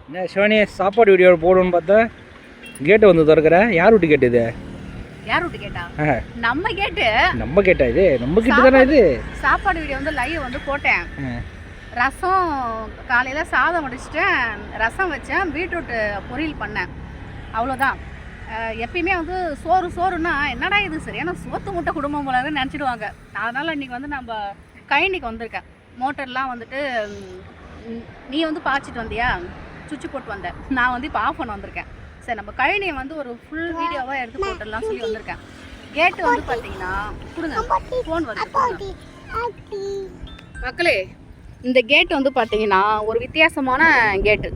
என்ன சிவனி சாப்பாடு வீடியோ போடணும்னு பார்த்தா கேட்டு வந்து திறக்கிற. யார் வீட்டு கேட்டு இது? யார் வீட்டு கேட்டா? நம்ம கேட்டு. நம்ம கேட்டா இது? நம்ம கிட்ட தானே இது. சாப்பாடு வீடியோ வந்து லைவ் வந்து போட்டேன். ரசம் காலையில் சாதம் முடிச்சிட்டேன், ரசம் வச்சேன், பீட்ரூட் பொரியல் பண்ணேன், அவ்வளோதான். எப்பயுமே வந்து சோறுன்னா என்னடா இது சரியான சோத்து முட்டை குடும்பம் போலன்னு நினச்சிடுவாங்க. அதனால் இன்றைக்கி வந்து நம்ம கழனிக்கு வந்திருக்கேன். மோட்டர்லாம் வந்துட்டு நீ வந்து பாய்ச்சிட்டு வந்தியா, சுவிட்சு போட்டு வந்தேன், நான் வந்து இப்போ ஆஃப் பண்ண வந்திருக்கேன். சரி, நம்ம கழனியை வந்து ஒரு ஃபுல் வீடியோவாக எடுத்து போட்டுடலாம் சொல்லி வந்திருக்கேன். கேட்டு வந்து பார்த்தீங்கன்னா கொடுங்க, ஃபோன் வருது மக்களே. இந்த கேட்டு வந்து பார்த்தீங்கன்னா ஒரு வித்தியாசமான கேட்டு.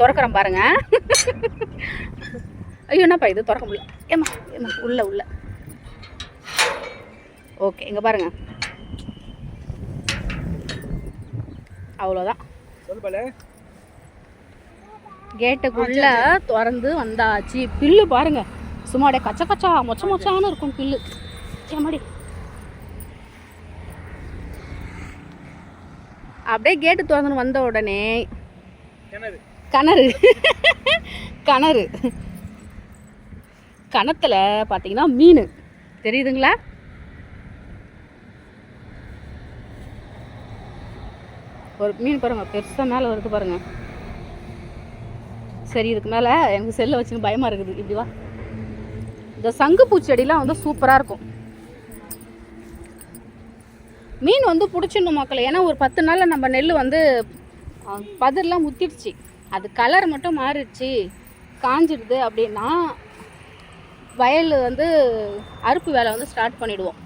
திறக்கிறேன் பாருங்க. ஐயோ என்னப்பா இது திறக்க முடியல. ஏம்மா ஏம்மா உள்ள ஓகே, இங்கே பாருங்க, அவ்வளோதான். கேட்டுக்குள்ள திறந்து வந்தாச்சு. பில்லு பாருங்க, சும்மாடே கச்சா மொச்சான்னு இருக்கும் பில்லு. ஏமாடி அப்படியே கேட்டு திறந்து வந்த உடனே கிணறு கிணத்துல பார்த்தீங்கன்னா மீன் தெரியுதுங்களா? ஒரு மீன் பாருங்க, பெருசாக மேலே வருது பாருங்க. சரி, இதுக்கு மேலே எனக்கு செல்லை வச்சுன்னு பயமாக இருக்குது. இப்படி வா. இந்த சங்குப்பூ செடிலாம் வந்து சூப்பராக இருக்கும். மீன் வந்து பிடிச்சிடணும் மக்களை. ஏன்னா ஒரு 10 நாளில் நம்ம நெல் வந்து பதிரெலாம் முத்திடுச்சு, அது கலர் மட்டும் மாறிடுச்சு, காஞ்சிடுது அப்படின்னா வயல் வந்து அறுப்பு வேலை வந்து ஸ்டார்ட் பண்ணிவிடுவோம்.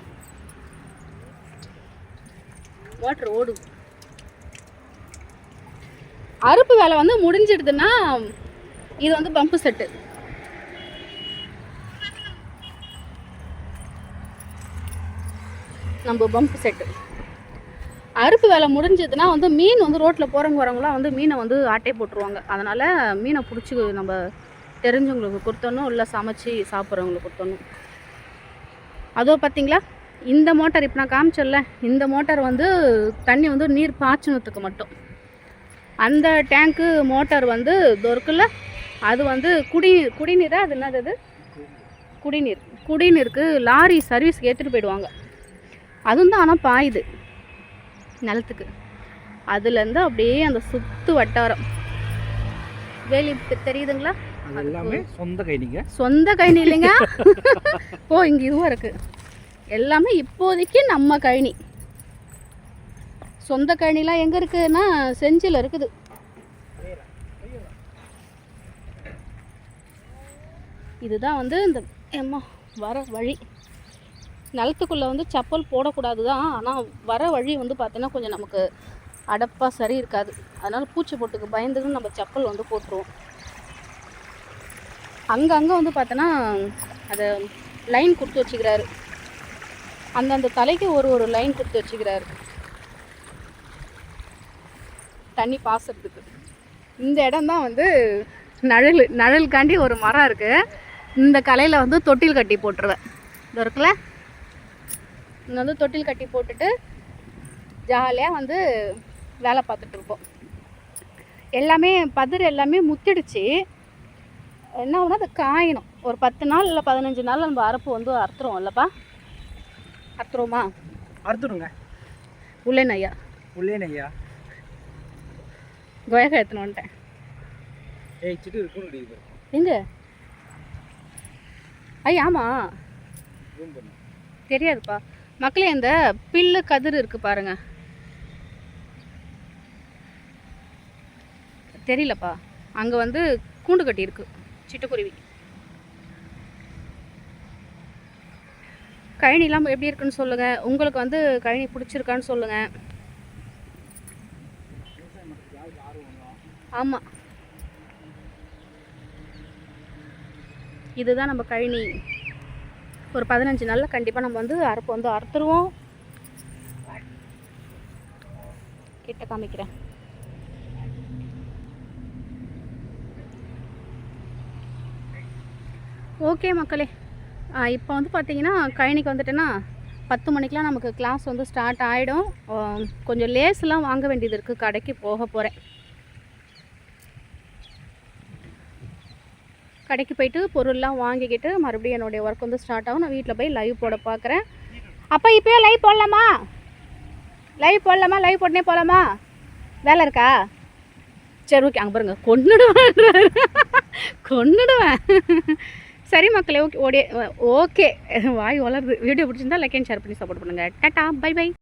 வாட்டர் ஓடு. அறுப்பு வேலை வந்து முடிஞ்சிடுதுன்னா இது வந்து பம்பு செட்டு. நம்ம பம்பு செட்டு அறுப்பு வேலை முடிஞ்சதுன்னா வந்து மீன் வந்து ரோட்டில் போகிறவங்களாம் வந்து மீனை வந்து ஆட்டை போட்டுருவாங்க. அதனால் மீனை பிடிச்சி நம்ம தெரிஞ்சவங்களுக்கு கொடுத்தணும், இல்லை சமைச்சு சாப்பிட்றவங்களுக்கு கொடுத்தணும். அதோ பார்த்தீங்களா இந்த மோட்டார் இப்போ நான் காமிச்சல, இந்த மோட்டார் வந்து தண்ணி வந்து நீர் பாய்ச்சனத்துக்கு மட்டும். அந்த டேங்க்கு மோட்டார் வந்து இருக்குல்ல, அது வந்து குடிநீராக அது என்னது, குடிநீருக்கு லாரி சர்வீஸ்க்கு எடுத்துகிட்டு போயிடுவாங்க. அதுவும் தான் ஆனால் பாயுது நிலத்துக்கு. அதுலேருந்து அப்படியே அந்த சுற்று வட்டாரம் வேலி தெரியுதுங்களா? எல்லாமே சொந்த கைனிங்க. சொந்த கைனி இல்லைங்க. ஓ, இங்கே இதுவும் இருக்குது. எல்லாமே இப்போதைக்கு நம்ம கைனி. சொந்த கைனிலாம் எங்கே இருக்குதுன்னா செஞ்சியில் இருக்குது. இதுதான் வந்து இந்த வர வழி. நிலத்துக்குள்ளே வந்து செப்பல் போடக்கூடாது தான், ஆனால் வர வழி வந்து பார்த்தீங்கன்னா கொஞ்சம் நமக்கு அடப்பாக சரி இருக்காது. அதனால் பூச்சி பொட்டுக்கு பயந்துன்னு நம்ம செப்பல் வந்து போட்டுருவோம். அங்கங்கே வந்து பார்த்தோன்னா அதை லைன் கொடுத்து வச்சுக்கிறாரு. அந்தந்த தலைக்கு ஒரு லைன் கொடுத்து வச்சுக்கிறாரு தண்ணி பாசறதுக்கு. இந்த இடம் தான் வந்து நிழலுக்காண்டி ஒரு மரம் இருக்குது. இந்த கலையில் வந்து தொட்டில் கட்டி போட்டுருவேன். இது இருக்குல்ல, இங்கே வந்து தொட்டில் கட்டி போட்டுட்டு ஜாலியாக வந்து வேலை பார்த்துட்ருப்போம். எல்லாமே பதிர் எல்லாமே முத்திடுச்சு. என்ன ஆகுனா அதை காயணும். ஒரு 10 நாள் இல்லை 15 நாள் நம்ம அறுப்பு வந்து அறுத்துருவோம் இல்லைப்பா? அறுத்துருவோமா? அறுத்துடுங்க. உள்ளேனையா கோயக்கா எடுத்துன்னு வந்துட்டேன். எங்க ஐயா? ஆமாம், தெரியாதுப்பா மக்களே. இந்த பில்லு கதிர் இருக்குது பாருங்க, தெரியலப்பா. அங்கே வந்து கூண்டு கட்டி இருக்கு சிட்டுக்குருவி. கழனிலாம் எப்படி இருக்குன்னு சொல்லுங்கள். உங்களுக்கு வந்து கழனி பிடிச்சிருக்கான்னு சொல்லுங்கள். ஆமாம், இதுதான் நம்ம கழனி. ஒரு 15 நாளில் கண்டிப்பாக நம்ம வந்து அறுப்பு வந்து அறுத்துருவோம். கிட்ட காமிக்கிறேன். ஓகே மக்களே, இப்போ வந்து பார்த்தீங்கன்னா கழனிக்கு வந்துட்டேன்னா 10 மணிக்கெலாம் நமக்கு கிளாஸ் வந்து ஸ்டார்ட் ஆகிடும். கொஞ்சம் லேஸ்லாம் வாங்க வேண்டியது இருக்குது, கடைக்கு போக போகிறேன். கடைக்கு போயிட்டு பொருள்லாம் வாங்கிக்கிட்டு மறுபடியும் என்னுடைய ஒர்க் வந்து ஸ்டார்ட் ஆகும். நான் வீட்டில் போய் லைவ் போட பார்க்குறேன். அப்போ இப்போயே லைவ் போடலாமா? லைவ் போட்டுனே போகலாமா? வேலை இருக்கா? சரி ஓகே. அங்கே பாருங்க கொன்னுடுவேன். சரி மக்களே, ஓகே வாய் வளருது. வீடியோ பிடிச்சிருந்தா லைக் அண்ட் ஷேர் பண்ணி சப்போர்ட் பண்ணுங்கள். டாட்டா, பை பை.